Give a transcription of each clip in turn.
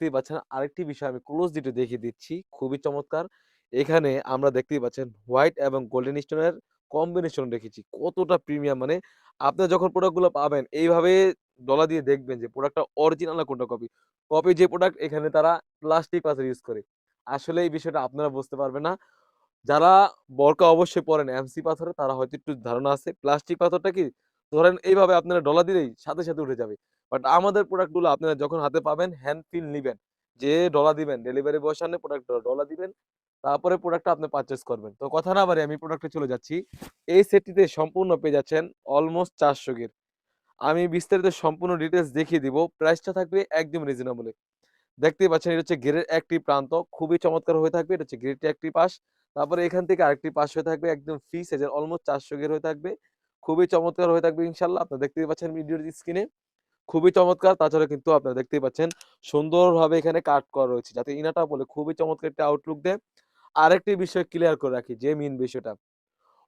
দেখতেই পাচ্ছেন আরেকটি বিষয় আমি ক্লোজলি একটু দেখিয়ে দিচ্ছি। খুবই চমৎকার। এখানে আমরা দেখতেই পাচ্ছেন হোয়াইট এবং গোল্ডেন স্টোনের কম্বিনেশন রেখেছি। কতটা প্রিমিয়াম মানে আপনারা যখন প্রোডাক্ট গুলো পাবেন এইভাবে ডলা দিয়ে দেখবেন যে প্রোডাক্টটা অরিজিনাল না কোনটা কপি। কপি যে প্রোডাক্ট এখানে তারা প্লাস্টিক পাথর ইউজ করে। আসলে এই বিষয়টা আপনারা বুঝতে পারবেন না। যারা বোরকা অবশ্যই পড়েন এমসি পাথরে তারা হয়তো একটু ধারণা আছে। প্লাস্টিক পাথরটা কি ধরেন এইভাবে আপনারা ডলা দিলেই সাথে উঠে যাবে। বাট আমাদের প্রোডাক্ট গুলো আপনারা যখন হাতে পাবেন হ্যান্ড ফিল নিবেন। যে ডলা দিবেন, ডেলিভারি বয়ের সামনে প্রোডাক্ট ডলা দিবেন। তারপরে প্রোডাক্টটা আপনি পারচেজ করবেন। তো কথা না বাড়িয়ে আমি প্রোডাক্টে চলে যাচ্ছি। এই সেটটিতে সম্পূর্ণ পেয়ে যাচ্ছেন অলমোস্ট ৪০০ গির। আমি বিস্তারিত সম্পূর্ণ ডিটেইলস দেখিয়ে দিব। প্রাইসটা থাকবে একদম রিজনেবল এ। দেখতেই পাচ্ছেন এটা হচ্ছে গেরের একটি প্রান্ত খুবই চমৎকার হয়ে থাকবে। এটা হচ্ছে গেরের একটি পাশ। তারপরে এখান থেকে আরেকটি পাশ হয়ে থাকবে একদম ফ্রি সাইজের অলমোস্ট ৪০০ গের হয়ে থাকবে। খুবই চমৎকার হয়ে থাকবে ইনশাআল্লাহ। আপনারা দেখতেই পাচ্ছেন ভিডিওর স্ক্রিনে। খুবই চমৎকার। তাছাড়া কিন্তু আপনারা দেখতেই পাচ্ছেন সুন্দরভাবে এখানে কাট করা রয়েছে। যাতে ইনারটা বলে খুবই চমৎকার একটা আউটলুক দেয়। আরেকটি বিষয় ক্লিয়ার করে রাখি যে মেইন বিষয়টা।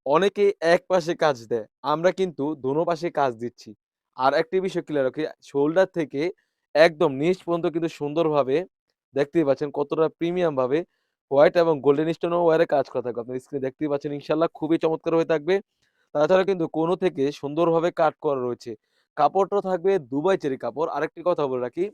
অনেকে এক পাশে কাজ দেয়। আমরা কিন্তু দোনো পাশে কাজ দিচ্ছি। আর একটি বিষয় ক্লিয়ার রাখি, শোল্ডার থেকে একদম নিচ পর্যন্ত কিন্তু সুন্দরভাবে দেখতেই পাচ্ছেন কতটা প্রিমিয়াম ভাবে হোয়াইট এবং গোল্ডেন স্টোন ওয়্যারে কাজ করা থাকবে। আপনার স্ক্রিনে দেখতেই পাচ্ছেন ইনশাআল্লাহ খুবই চমৎকার হয়ে থাকবে। তাছাড়া কিন্তু কোণ থেকে সুন্দরভাবে কাট করা রয়েছে। কাপড়টা থাকবে দুবাই চেরি কাপড়। আরেকটি কথা বলে রাখি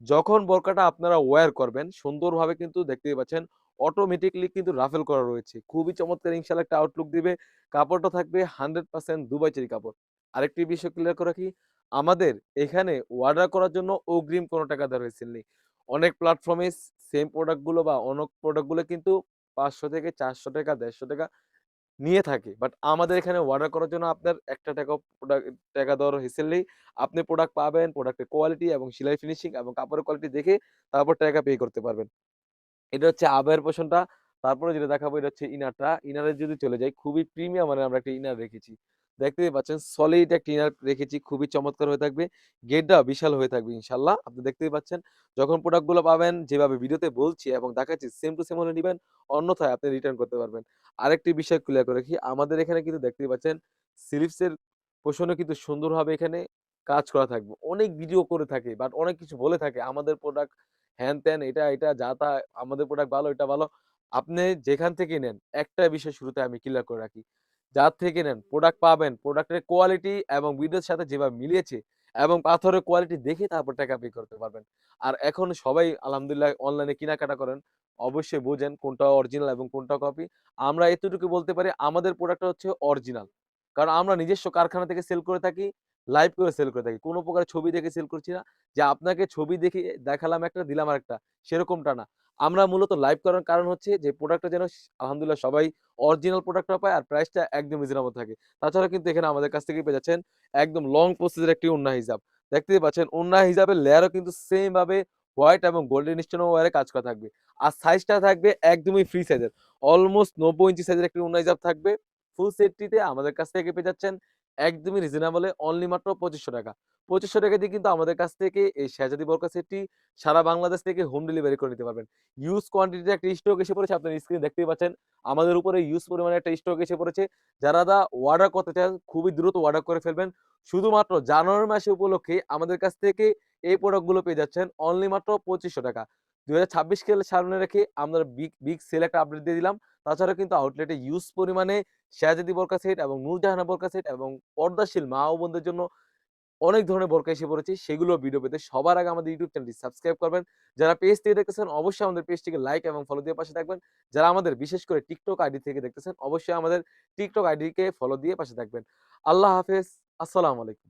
যখন বোরকাটা আপনারা ওয়্যার করবেন সুন্দরভাবে কিন্তু দেখতেই পাচ্ছেন অটোমেটিক্যালি কিন্তু রাফেল করা রয়েছে। খুবই চমৎকার ইনশাআল্লাহ একটা আউটলুক দিবে। কাপড়টা থাকবে 100% দুবাই চেরি কাপড়। আরেকটি বিষয় ক্লিয়ার করে রাখি, আমাদের এখানে অর্ডার করার জন্য অগ্রিম কোনো টাকা দেওয়ার হয়েছিল নেই। অনেক প্ল্যাটফর্মে সেম প্রোডাক্ট গুলো বা অনেক প্রোডাক্ট গুলো কিন্তু ৳৫০০ থেকে ৳৪০০ ৳১৫০ নিয়ে থাকে। বাট আমাদের এখানে অর্ডার করার জন্য আপনার একটা টাকাও টাকা দেওয়ার হেসেল নেই। আপনি প্রোডাক্ট পাবেন, প্রোডাক্টের কোয়ালিটি এবং সেলাই ফিনিশিং এবং কাপড়ের কোয়ালিটি দেখে তারপর টাকা পে করতে পারবেন। এটা হচ্ছে আবের পোরশনটা। তারপরে যেটা দেখাবো এটা হচ্ছে ইনারটা। ইনারে যদি চলে যাই খুবই প্রিমিয়াম মানের আমরা একটা ইনার রেখেছি। দেখতেই পাচ্ছেন সলিড একটা ইনার রেখেছি। খুবই চমৎকার হয়ে থাকবে। গেটটাও বিশাল হয়ে থাকবে ইনশাআল্লাহ। আপনি দেখতেই পাচ্ছেন। যখন প্রোডাক্ট গুলো পাবেন যেভাবে ভিডিওতে বলছি এবং দেখাচ্ছি সেম টু সেম হলে নিবেন। অন্যথায় আপনি রিটার্ন করতে পারবেন। আরেকটি বিষয় ক্লিয়ার করে রাখি, আমাদের এখানে কিন্তু দেখতেই পাচ্ছেন স্লিপস এর পোরশনও কিন্তু সুন্দরভাবে এখানে কাজ করা থাকবে। অনেক ভিডিও করে থাকে বাট অনেক কিছু বলে থাকে আমাদের প্রোডাক্ট হ্যান-ত্যান এটা যা তা আমাদের প্রোডাক্ট ভালো, এটা ভালো। আপনি যেখান থেকে নেন একটা বিষয় শুরুতে আমি ক্লিয়ার করে রাখি। যার থেকে নেন প্রোডাক্ট পাবেন, প্রোডাক্টের কোয়ালিটি এবং ভিডিওর সাথে যেভাবে মিলিয়েছে এবং পাথরের কোয়ালিটি দেখে তারপর টাকা পে করতে পারবেন। আর এখন সবাই আলহামদুলিল্লাহ অনলাইনে কেনাকাটা করেন। অবশ্যই বোঝেন কোনটা অরিজিনাল এবং কোনটা কপি। আমরা এতটুকু বলতে পারি আমাদের প্রোডাক্টটা হচ্ছে অরিজিনাল। কারণ আমরা নিজস্ব কারখানা থেকে সেল করে থাকি, লাইভ করে সেল করে থাকি। কোন প্রকার ছবি দেখে সেল করছি না। যে আপনাকে ছবি দেখে দেখালাম একটা দিলাম আরেকটা, সেরকমটা না। আমরা মূলত লাইভ করার কারণ হচ্ছে যে প্রোডাক্টটা যেন আলহামদুলিল্লাহ সবাই অরিজিনাল প্রোডাক্টটা পায় আর প্রাইসটা একদম রিজনেবল থাকে। তাছাড়া কিন্তু এখানে আমাদের কাছ থেকেই পেয়ে যাচ্ছেন একদম লং প্রসেস এর একটি ওড়না হিজাব। দেখতেই পাচ্ছেন ওড়না হিজাবের লেয়ারও কিন্তু সেম ভাবে হোয়াইট এবং গোল্ডেন স্টোন ওয়্যারে কাজ করা থাকবে। আর সাইজটা থাকবে একদমই ফ্রি সাইজের। অলমোস্ট ৯০ ইঞ্চি সাইজের একটি ওড়না হিজাব থাকবে। ফুল সেটটিতে আমাদের কাছ থেকে পেয়ে যাচ্ছেন একদমই রিজনেবল এ অনলি মাত্র ৳২৫০০। ৳২৫০০ দিয়ে কিন্তু আমাদের কাছ থেকে এই শেহজাদি বোরকা সেটটি সারা বাংলাদেশ থেকে হোম ডেলিভারি করে নিতে পারবেন। হিউজ কোয়ান্টিটিতে একটা স্টক এসে পড়েছে। আপনার স্ক্রিনে দেখতেই পাচ্ছেন। আমাদের উপরে হিউজ পরিমাণে একটা স্টক এসে পড়েছে। যারা অর্ডার করতে চান খুবই দ্রুত অর্ডার করে ফেলবেন। শুধুমাত্র জানুয়ারি মাসে উপলক্ষে আমাদের কাছ থেকে এই প্রোডাক্ট গুলো পেয়ে যাচ্ছেন অনলি মাত্র ৳২৫০০। ২০২৬ কে সামনে রেখে আমরা বিগ সেল একটা আপডেট দিয়ে দিলাম। তাছাড়াও কিন্তু আউটলেটে হিউজ পরিমাণে শেহজাদি বোরকা সেট এবং নূরজাহানের বোরকা সেট এবং পর্দাশীল মা ও বোনদের জন্য অনেক ধরনের বোরকা এসে পড়েছে। সেগুলো ভিডিও পেতে সবার আগে আমাদের YouTube চ্যানেলটি সাবস্ক্রাইব করবেন। যারা পেজ থেকে দেখতেছেন অবশ্যই আমাদের পেজটিকে লাইক এবং ফলো দিয়ে পাশে থাকবেন। যারা আমাদের বিশেষ করে TikTok আইডি থেকে দেখতেছেন অবশ্যই আমাদের TikTok আইডিকে ফলো দিয়ে পাশে থাকবেন। আল্লাহ হাফেজ। আসসালামু আলাইকুম।